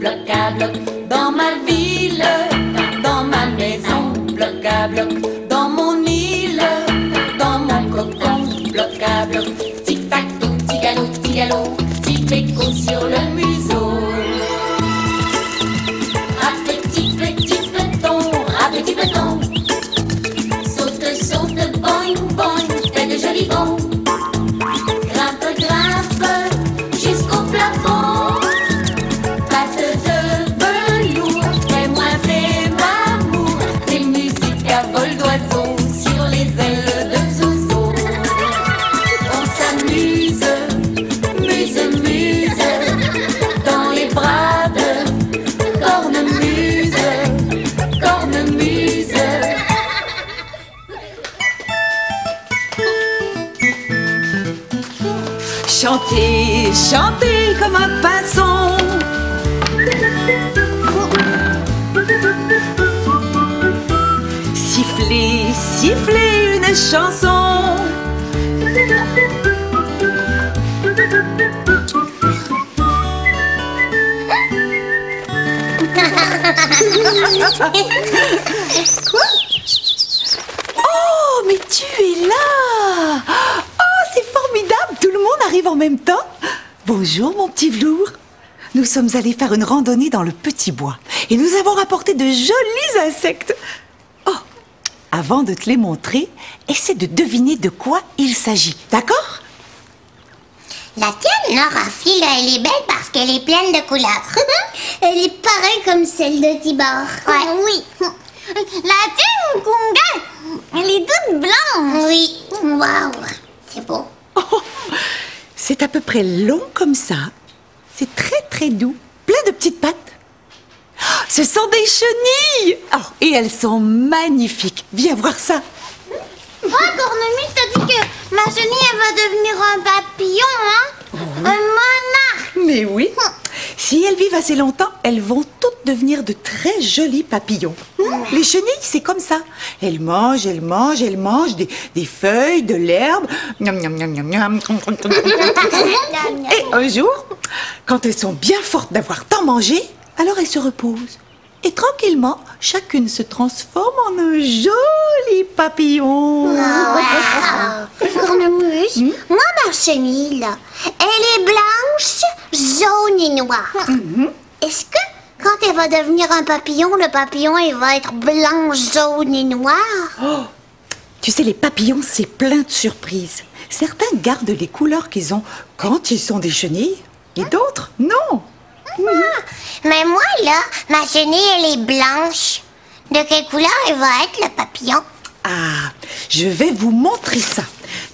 bloc à bloc. Dans ma ville, dans ma maison, bloc à bloc. Dans mon île, dans mon cocon, bloc à bloc. Tic-tac-toe, petit galop, petit péco sur le museau. Petit peloton, saute, saute, boing, boing, fais de jolis bonds. Grimpe, grimpe, jusqu'au plafond. Patte de velours, fais-moi l'amour. Des musiques à vol d'oiseau sur les ailes de Zozo. On s'amuse, muse, muse, dans les bras de cornemuse. Cornemuse. Chantez, chantez comme un pinson. Sifflez, sifflez une chanson. Oh, mais tu es là! Oh, c'est formidable! Tout le monde arrive en même temps. Bonjour, mon petit velours. Nous sommes allés faire une randonnée dans le petit bois et nous avons rapporté de jolis insectes. Oh, avant de te les montrer, essaie de deviner de quoi il s'agit, d'accord? La tienne, Nora File, elle est belle parce qu'elle est pleine de couleurs. Elle est pareille comme celle de Tibor. Ouais. Oui. La tienne, Kunga, elle est toute blanche. Oui. Waouh, c'est beau. Oh, c'est à peu près long comme ça. C'est très très doux, plein de petites pattes. Oh, ce sont des chenilles. Oh, et elles sont magnifiques. Viens voir ça. Cornemuse, t'as dit que ma chenille, elle va devenir un papillon, hein? Un monarque. Mais oui. Si elles vivent assez longtemps, elles vont toutes devenir de très jolis papillons. Les chenilles, c'est comme ça. Elles mangent des feuilles, de l'herbe. Miam, miam, miam, miam, miam. Et un jour, quand elles sont bien fortes d'avoir tant mangé, alors elles se reposent. Et tranquillement, chacune se transforme en un joli papillon. Cornemuse, moi, ma chenille, là, elle est blanche, jaune et noire. Est-ce que quand elle va devenir un papillon, le papillon, il va être blanc, jaune et noir? Oh, tu sais, les papillons, c'est plein de surprises. Certains gardent les couleurs qu'ils ont quand ils sont des chenilles, et d'autres, non. Mais moi, là, ma chenille, elle est blanche. De quelle couleur elle va être, le papillon? Ah, je vais vous montrer ça.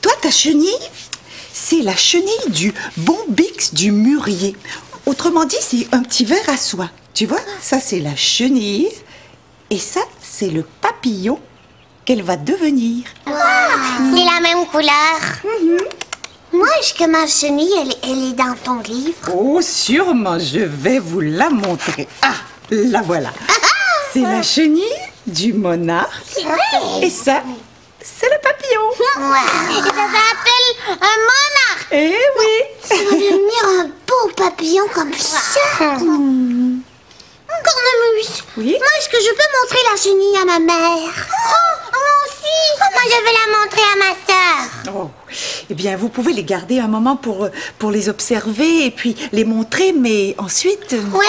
Toi, ta chenille, c'est la chenille du bombix du mûrier. Autrement dit, c'est un petit ver à soie. Tu vois, ça, c'est la chenille. Et ça, c'est le papillon qu'elle va devenir. C'est la même couleur. Moi, est-ce que ma chenille, elle est dans ton livre? Oh, sûrement, je vais vous la montrer. Ah, la voilà. C'est la chenille du monarque. Et ça, c'est le papillon. Et ça s'appelle un monarque. Eh oui. Ça va devenir un beau papillon comme ça. Cornemuse. Oui? Moi, est-ce que je peux montrer la chenille à ma mère? Moi aussi. Moi, je vais la montrer à ma sœur. Oh, eh bien, vous pouvez les garder un moment pour les observer et puis les montrer, mais ensuite... Oui, on va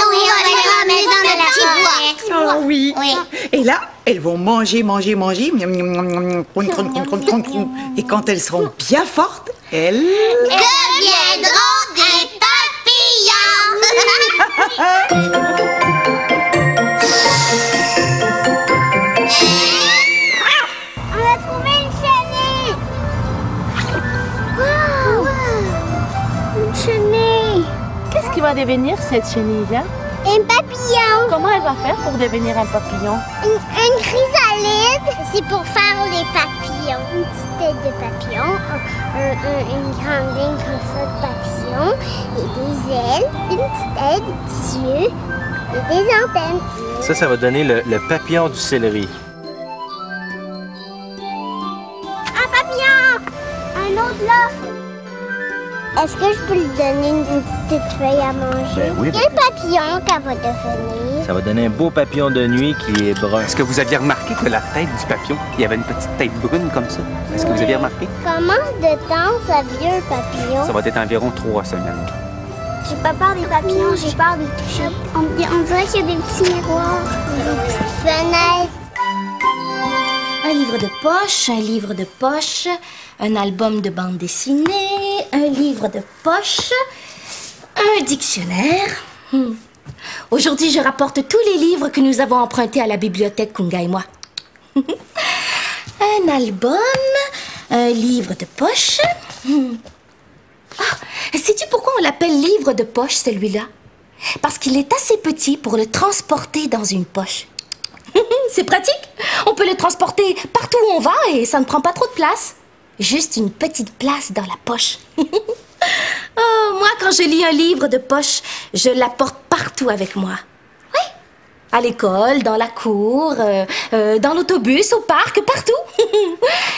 les ramener dans le petit bois. Oh oui. Oui. Et là, elles vont manger. Et quand elles seront bien fortes, elles... Deviendront des papillons. On a trouvé une chenille. Wow. Une chenille. Qu'est-ce qui va devenir cette chenille-là? Un papillon. Comment elle va faire pour devenir un papillon? Une chrysalide, c'est pour faire les papillons. Une petite tête de papillon, une grande ligne comme ça de papillon, et des ailes, une petite tête, des petits yeux et des antennes. Ça va donner le papillon du céleri. Un papillon! Un autre là! Est-ce que je peux lui donner une petite feuille à manger? Ben oui. Quel papillon qu'elle va devenir? Ça va donner un beau papillon de nuit qui est brun. Est-ce que vous aviez remarqué que la tête du papillon, il y avait une petite tête brune comme ça? Est-ce que vous aviez remarqué? Comment de temps ça vit un papillon? Ça va être environ 3 semaines. J'ai pas peur des papillons, j'ai peur des toucher. On dirait qu'il y a des petits miroirs, des petites fenêtres. Un livre de poche, un album de bande dessinée, un livre de poche, un dictionnaire. Aujourd'hui, je rapporte tous les livres que nous avons empruntés à la bibliothèque, Kunga et moi. Un album, un livre de poche. Sais-tu pourquoi on l'appelle livre de poche, celui-là? Parce qu'il est assez petit pour le transporter dans une poche. C'est pratique. On peut le transporter partout où on va et ça ne prend pas trop de place. Juste une petite place dans la poche. Oh, moi, quand je lis un livre de poche, je l'apporte partout avec moi. Oui. À l'école, dans la cour, dans l'autobus, au parc, partout.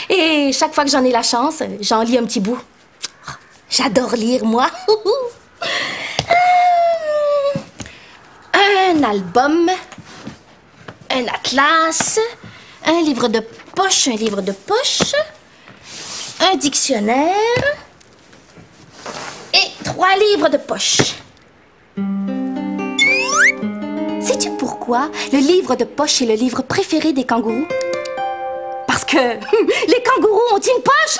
Et chaque fois que j'en ai la chance, j'en lis un petit bout. J'adore lire, moi. Un album, un atlas, un livre de poche, un dictionnaire et 3 livres de poche. Sais-tu pourquoi le livre de poche est le livre préféré des kangourous? Parce que les kangourous ont une poche.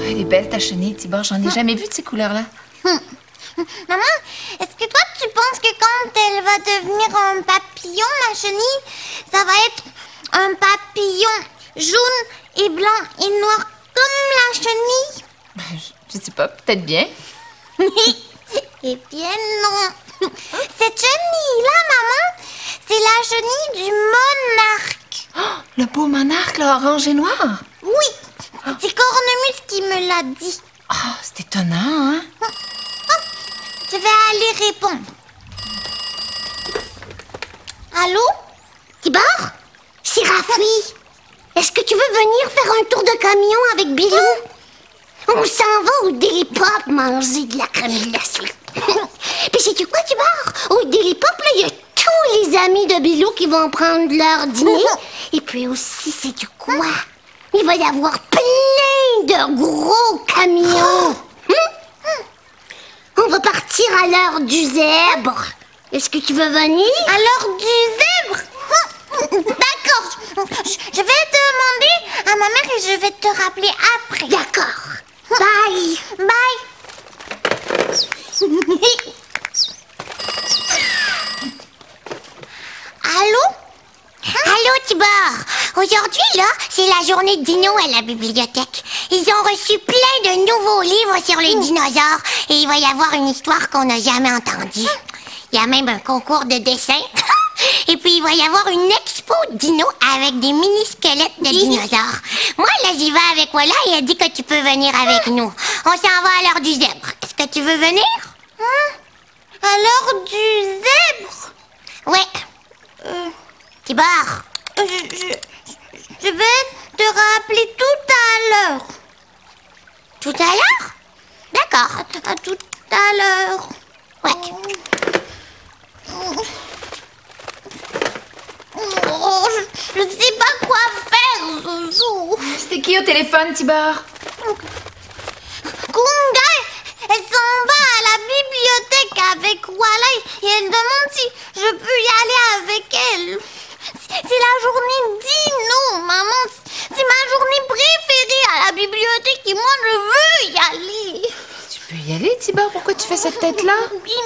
Elle est belle ta chenille, Tibor. J'en ai jamais vu de ces couleurs-là. Maman, est-ce que toi, tu penses que quand elle va devenir un papillon, ma chenille, ça va être un papillon jaune et blanc et noir comme la chenille? Je sais pas, peut-être bien. Eh bien, non. Cette chenille-là, maman, c'est la chenille du monarque. Oh, le beau monarque, là, orange et noir. Oui, c'est Cornemuse qui me l'a dit. Oh, c'est étonnant, hein? Je vais aller répondre. Allô? Tibor? C'est Rafi. Est-ce que tu veux venir faire un tour de camion avec Bilou? On s'en va au Deli Pop manger de la crème glacée. Puis sais-tu quoi, Tibor? Au Deli Pop, là, il y a tous les amis de Bilou qui vont prendre leur dîner. Et puis aussi, sais-tu quoi? Il va y avoir plein de gros camions. On va partir à l'heure du zèbre. Est-ce que tu veux venir? À l'heure du zèbre? D'accord. Je vais demander à ma mère et je vais te rappeler après. D'accord. Bye. Bye. Allô? Allô, Tibor. Aujourd'hui, là, c'est la journée de dino à la bibliothèque. Ils ont reçu plein de nouveaux livres sur les dinosaures et il va y avoir une histoire qu'on n'a jamais entendue. Il y a même un concours de dessin. Et puis, il va y avoir une expo dino avec des mini-squelettes de dinosaures. Moi, là, j'y vais avec Walla et elle dit que tu peux venir avec nous. On s'en va à l'heure du zèbre. Est-ce que tu veux venir? À l'heure du zèbre? Ouais. Tibor. Je vais te rappeler tout à l'heure. Tout à l'heure? D'accord. À tout à l'heure. Ouais. Oh, je sais pas quoi faire ce jour. C'était qui au téléphone, Tibor? Kunga, elle s'en va à la bibliothèque avec Walla et elle demande si je peux y aller avec elle. C'est la journée dino, maman. C'est ma journée préférée à la bibliothèque et moi je veux y aller. Tu peux y aller, Tibor? Pourquoi tu fais cette tête-là? Oui,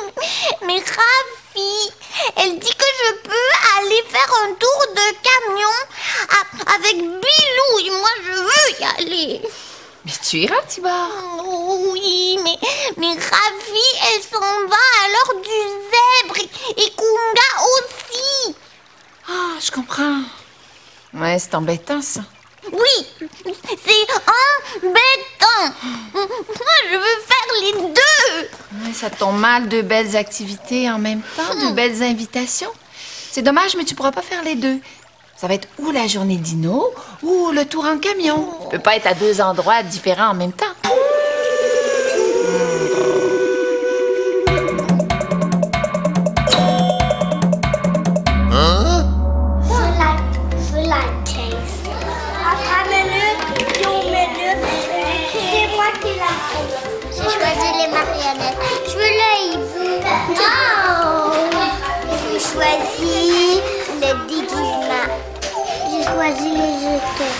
mais Rafi, elle dit que je peux aller faire un tour de camion avec Bilou et moi je veux y aller. Mais tu iras, Tibor. Oui, mais Rafi, elle s'en va à l'heure du zèbre et Kunga aussi. Ah, je comprends. Ouais, c'est embêtant, ça. Oui, c'est embêtant. Moi, je veux faire les deux. Ouais, ça tombe mal, deux belles activités en même temps, deux belles invitations. C'est dommage, mais tu pourras pas faire les deux. Ça va être ou la journée dino ou le tour en camion. Tu peux pas être à deux endroits différents en même temps. Je like taste. Après minute, 2 minutes, c'est moi qui la fais. J'ai choisi les marionnettes. Je veux le hibou. Oh! J'ai choisi le déguisement. J'ai choisi les jetons.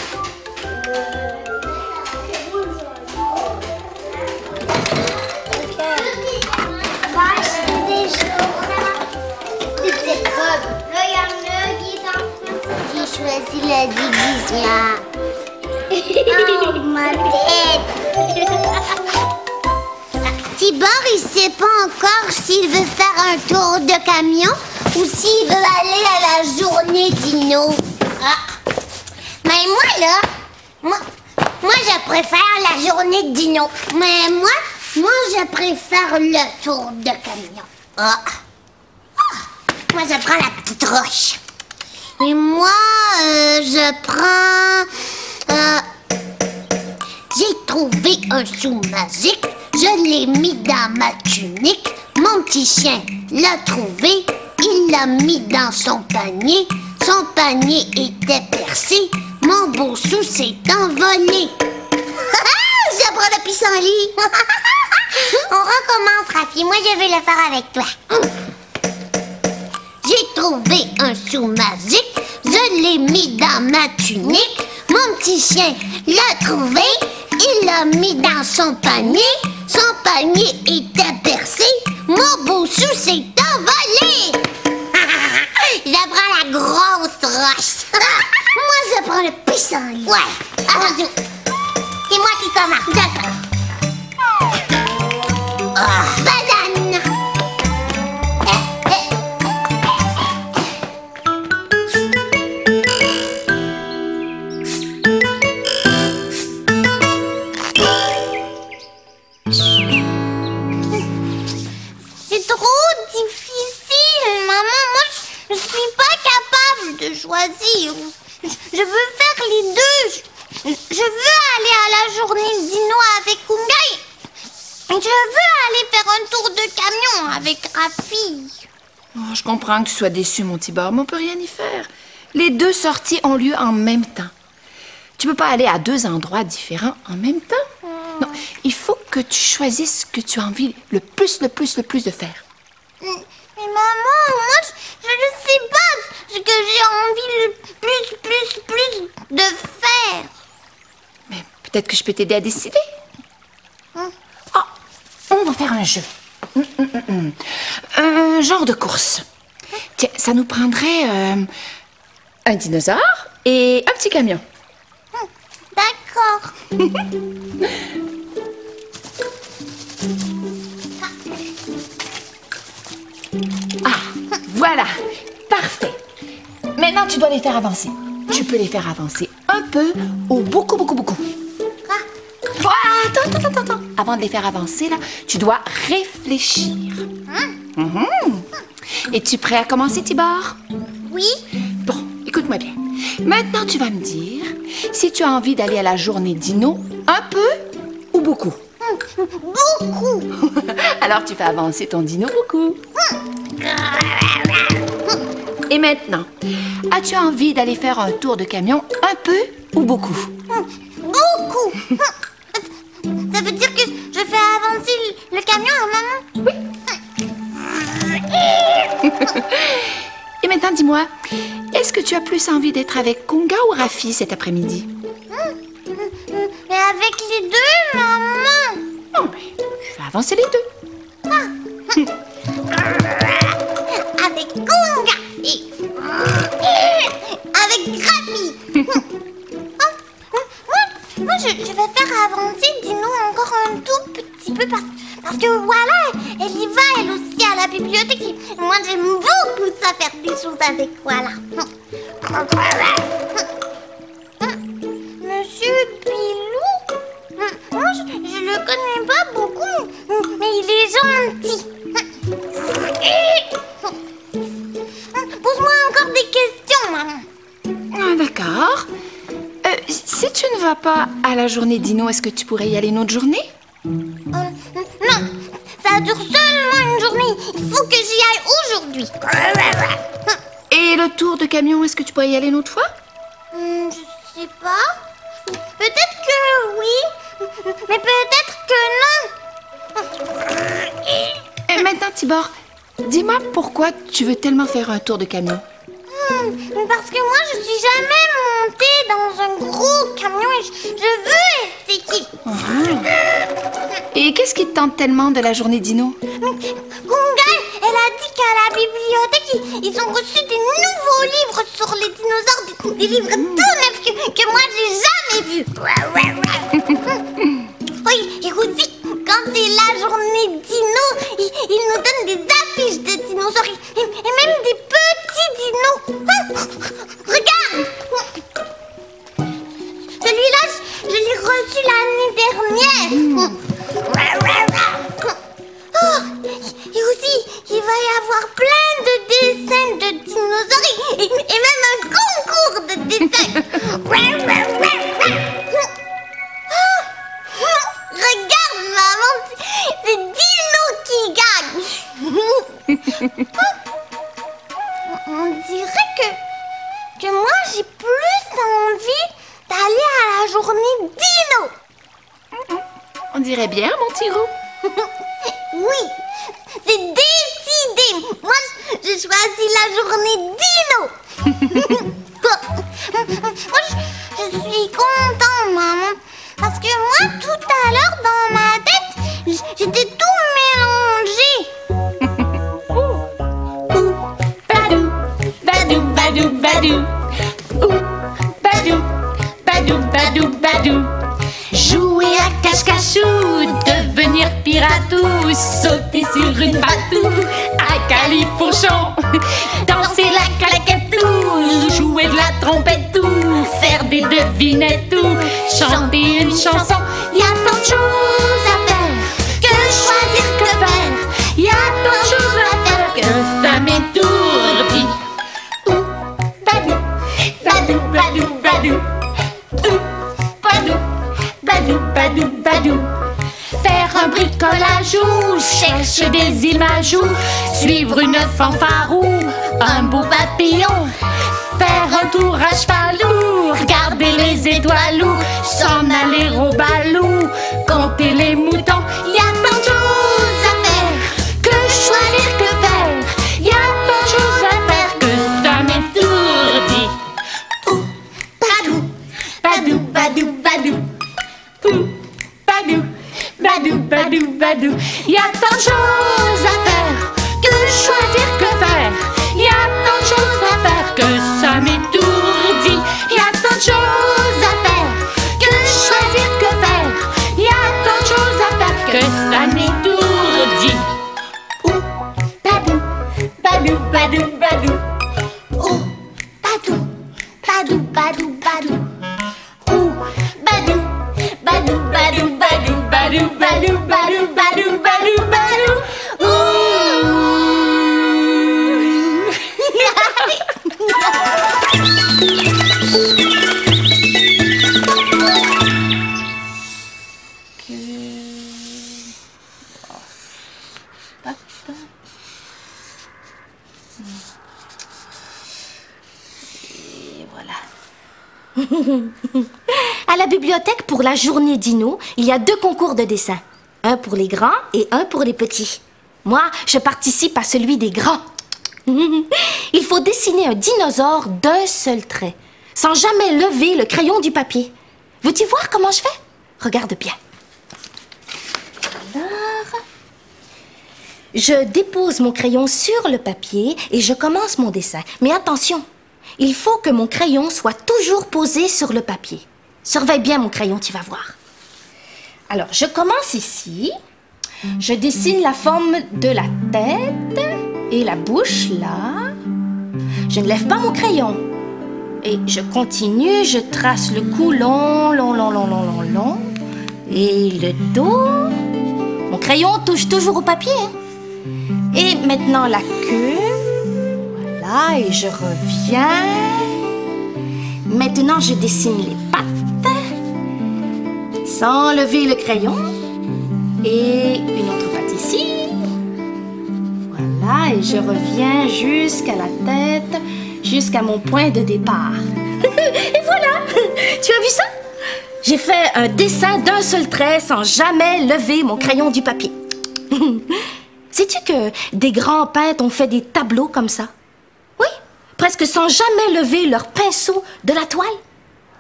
On va acheter des choses. Des petites robes. Là, il y en a qui sont... J'ai choisi le déguisement. Oh, ma tête! Tibor, il sait pas encore s'il veut faire un tour de camion ou s'il veut aller à la journée dino. Ah. Mais moi, là, moi, je préfère la journée dino. Mais moi, je préfère le tour de camion. Ah. Moi, je prends la petite roche. Et moi, je prends... j'ai trouvé un sou magique. Je l'ai mis dans ma tunique. Mon petit chien l'a trouvé. Il l'a mis dans son panier. Son panier était percé. Mon beau sou s'est envolé. Je prends le pissenlit. On recommence, Rafi. Moi, je vais le faire avec toi. J'ai trouvé un sou magique, je l'ai mis dans ma tunique. Mon petit chien l'a trouvé, il l'a mis dans son panier. Son panier était percé, mon beau sou s'est envolé. Je prends la grosse roche. Moi, je prends le pissenlit. Ouais, attention. C'est moi qui commence. D'accord. Banane. C'est trop difficile, maman. Moi, je suis pas capable de choisir. Je veux faire les deux. Je veux aller à la journée dino avec Kungai. Je veux aller faire un tour de camion avec Rafi. Oh, je comprends que tu sois déçu, mon Tibor, mais on peut rien y faire. Les deux sorties ont lieu en même temps. Tu peux pas aller à deux endroits différents en même temps. Non, il faut que tu choisisses ce que tu as envie le plus de faire. Mais maman, moi, je ne sais pas ce que j'ai envie le plus de faire. Mais peut-être que je peux t'aider à décider. Ah, on va faire un jeu. Un genre de course. Tiens, ça nous prendrait un dinosaure et un petit camion. D'accord. Ah, voilà. Parfait. Maintenant, tu dois les faire avancer. Tu peux les faire avancer un peu ou beaucoup. Oh, attends. Avant de les faire avancer, là, tu dois réfléchir. Es-tu prêt à commencer, Tibor? Oui. Bon, écoute-moi bien. Maintenant, tu vas me dire si tu as envie d'aller à la journée dino un peu ou beaucoup. Beaucoup. Alors, tu fais avancer ton dino beaucoup. Et maintenant, as-tu envie d'aller faire un tour de camion un peu ou beaucoup? Beaucoup. Ça veut dire que je fais avancer le camion, maman? Oui. Et maintenant, dis-moi, est-ce que tu as plus envie d'être avec Kunga ou Rafi cet après-midi? Mais avec les deux, maman. Oh, mais tu fais avancer les deux. Avec Kunga et avec Rafi. Moi, je vais faire avancer Dino encore un tout petit peu parce que voilà, elle y va elle aussi à la bibliothèque. Et moi, j'aime beaucoup ça, faire des choses avec voilà. Monsieur Pilou, moi, Je le connais pas beaucoup, mais il est gentil. Pose-moi encore des questions, maman. Ah, d'accord. Si tu ne vas pas à la journée dino, est-ce que tu pourrais y aller une autre journée? Non, ça dure seulement une journée. Il faut que j'y aille aujourd'hui. Et le tour de camion, est-ce que tu pourrais y aller une autre fois? Je sais pas. Peut-être que oui, mais peut-être que non. Et maintenant, Tibor, dis-moi pourquoi tu veux tellement faire un tour de camion? Parce que moi, je suis jamais montée dans un gros camion et je veux essayer. Et qu'est-ce qui te tente tellement de la journée dino? Gungai, elle a dit qu'à la bibliothèque, ils ont reçu des nouveaux livres sur les dinosaures, des livres tout neufs que moi, j'ai jamais vus. Oui, et aussi, quand c'est la journée dino, ils nous donnent des affiches de dinosaures et même des petits dinos. Regarde! Celui-là, je l'ai reçu l'année dernière. Oh, et aussi, il va y avoir plein de dessins de dinosaures et même un concours de dessins. Regarde, maman, c'est Dino qui gagne. On dirait que moi, j'ai plus envie d'aller à la journée Dino. On dirait bien, mon petit roux. Oui, c'est décidé. Moi, je choisis la journée Dino. Moi, je suis contente, maman. Parce que moi, tout à l'heure, dans ma tête, j'étais tout mélangé. Badou, badou, badou, badou. Ouh, badou, badou, badou, badou. Jouer à cache-cachou, devenir piratou, sauter sur une patou, à califourchon, danser la claquette, jouer de la trompette, faire des devinettes, chanter une chanson. Y a tant de choses à faire, que choisir, que faire. Y a tant de choses à faire, que ça m'étourdit. Ouh, badou, badou, badou, badou. Ouh, badou, badou, badou, badou. Faire un bricolage ou chercher des images ou suivre une fanfare ou un beau papillon. Faire un tour à cheval ou regarder les étoiles ou s'en aller au bal ou compter les moutons. Y a tant de choses à faire, que choisir, que faire. Y a tant de choses à faire, que ça m'étourdit. Ouh, badou, badou, badou, badou. Ouh, badou, badou, badou, badou. Y a tant de choses à faire, que choisir, que faire. Y a tant de choses à faire, que ça m'étourdit. Y a tant de choses à faire, que choisir, que faire. Y a tant de choses à faire, que ça m'étourdit. Ouh, badou, badou, badou, badou. Ouh, badou, badou, badou, badou. Ouh, badou, badou, badou, badou, badou, badou, badou, badou, badou, badou. Et voilà. À la bibliothèque, pour la journée dino, il y a 2 concours de dessin. Un pour les grands et un pour les petits. Moi, je participe à celui des grands. Il faut dessiner un dinosaure d'un seul trait, sans jamais lever le crayon du papier. Veux-tu voir comment je fais? Regarde bien. Alors, je dépose mon crayon sur le papier et je commence mon dessin. Mais attention, il faut que mon crayon soit toujours posé sur le papier. Surveille bien mon crayon, tu vas voir. Alors, je commence ici. Je dessine la forme de la tête et la bouche là. Je ne lève pas mon crayon. Et je continue, je trace le cou long, long, long, long, long, long, long. Et le dos. Mon crayon touche toujours au papier. Hein. Et maintenant la queue. Voilà, et je reviens. Maintenant, je dessine les pattes. Sans lever le crayon. Et une autre patte ici. Voilà, et je reviens jusqu'à la tête, jusqu'à mon point de départ. Et voilà! Tu as vu ça? J'ai fait un dessin d'un seul trait sans jamais lever mon crayon du papier. Sais-tu que des grands peintres ont fait des tableaux comme ça? Oui, presque sans jamais lever leur pinceau de la toile.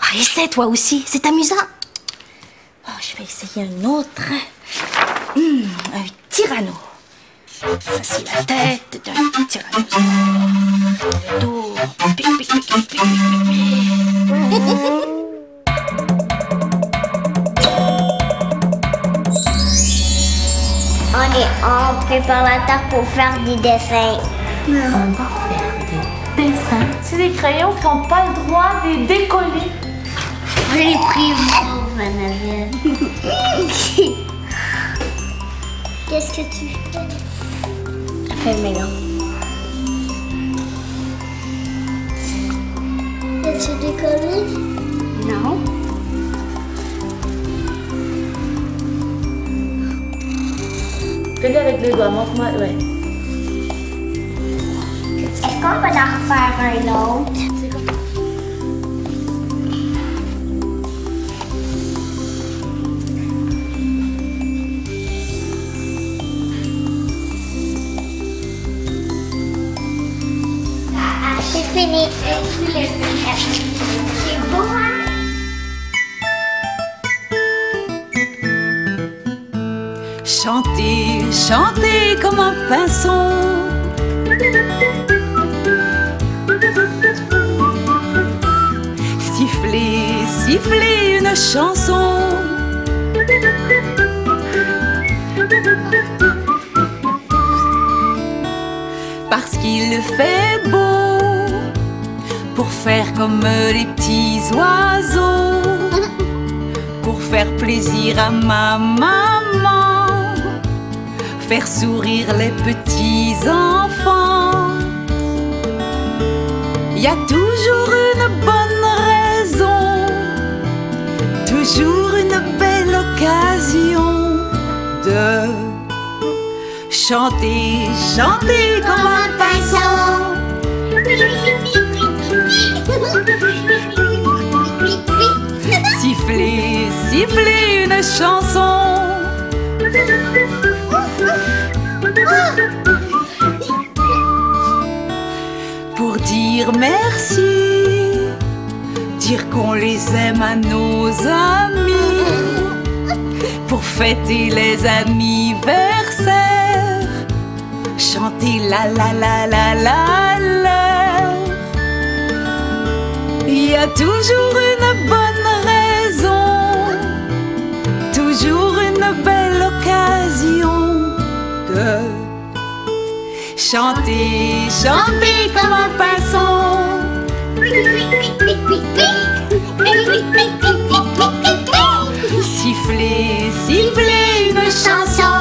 Ah, essaie toi aussi, c'est amusant. Oh, je vais essayer un autre. Un tyranno. Ça, c'est la tête d'un tyrannosaure. Le dos. Pic, pic, pic, pic, pic, pic, pic. On prépare la terre pour faire des dessins. On va faire des dessins. C'est des crayons qui n'ont pas le droit de les décoller. Je l'ai pris, Annabelle. Qu'est-ce que tu fais? Fais le mélange. As-tu décollé? Non. Fais-le avec les doigts, montre-moi. Ouais. Est-ce qu'on peut en refaire un autre? C'est fini. C'est beau, hein? Chantez, chantez comme un pinson. Sifflez, sifflez une chanson. Parce qu'il fait beau, pour faire comme les petits oiseaux, pour faire plaisir à ma maman, faire sourire les petits enfants. Il y a toujours une bonne raison, toujours une belle occasion de chanter, chanter comme un pinson. Siffler, siffler une chanson. Pour dire merci, dire qu'on les aime à nos amis, pour fêter les anniversaires, chanter la la la la la la. Il y a toujours une bonne raison, toujours une belle occasion de chanter, chanter comme un pinson. Siffler, siffler une chanson.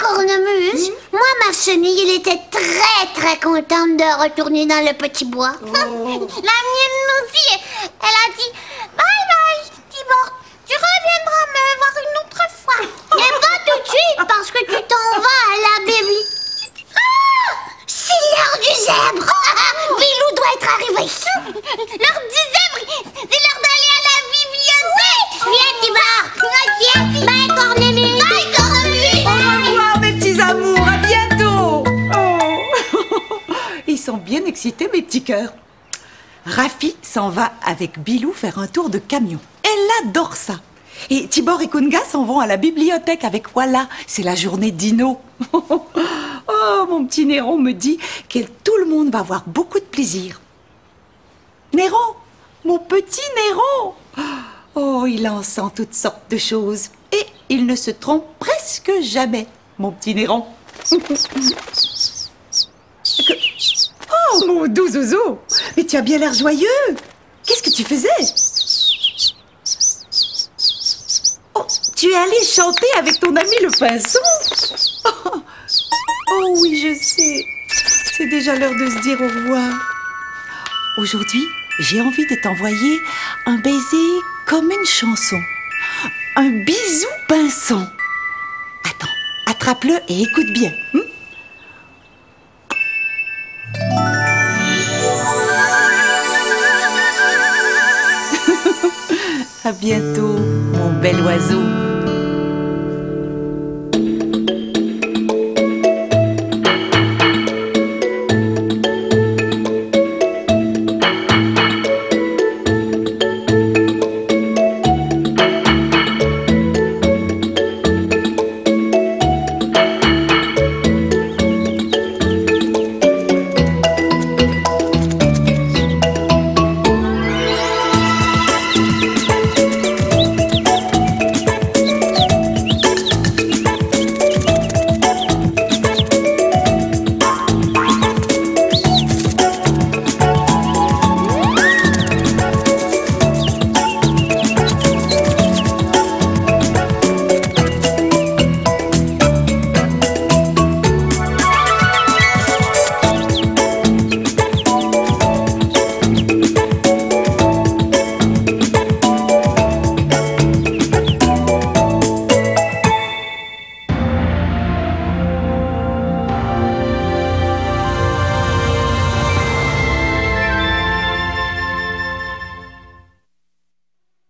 Cornemuse, moi ma chenille, elle était très contente de retourner dans le petit bois. La mienne aussi, elle a dit bye bye Tibor, tu reviendras me voir une autre fois. Mais pas tout de suite parce que tu t'en vas à la bibliothèque. Ah, c'est l'heure du zèbre. Bilou doit être arrivé. L'heure du zèbre, c'est l'heure d'aller à la bibliothèque. Viens Tibor, viens. Bye Cornemuse. Bye Cornemuse. Au revoir mes petits amours, à bientôt. Oh. Ils sont bien excités mes petits cœurs. Rafi s'en va avec Bilou faire un tour de camion. Elle adore ça. Et Tibor et Kunga s'en vont à la bibliothèque avec Walla. C'est la journée dino. Oh, mon petit Néron me dit que tout le monde va avoir beaucoup de plaisir. Néron, mon petit Néron. Oh, il en sent toutes sortes de choses. Et il ne se trompe presque jamais, mon petit Néron. Oh, mon doux Zozo, mais tu as bien l'air joyeux. Qu'est-ce que tu faisais? Oh, tu es allé chanter avec ton ami le pinson? Oh oui, je sais. C'est déjà l'heure de se dire au revoir. Aujourd'hui, j'ai envie de t'envoyer un baiser comme une chanson. Un bisou pinson. Attends, attrape-le et écoute bien. À bientôt, mon bel oiseau.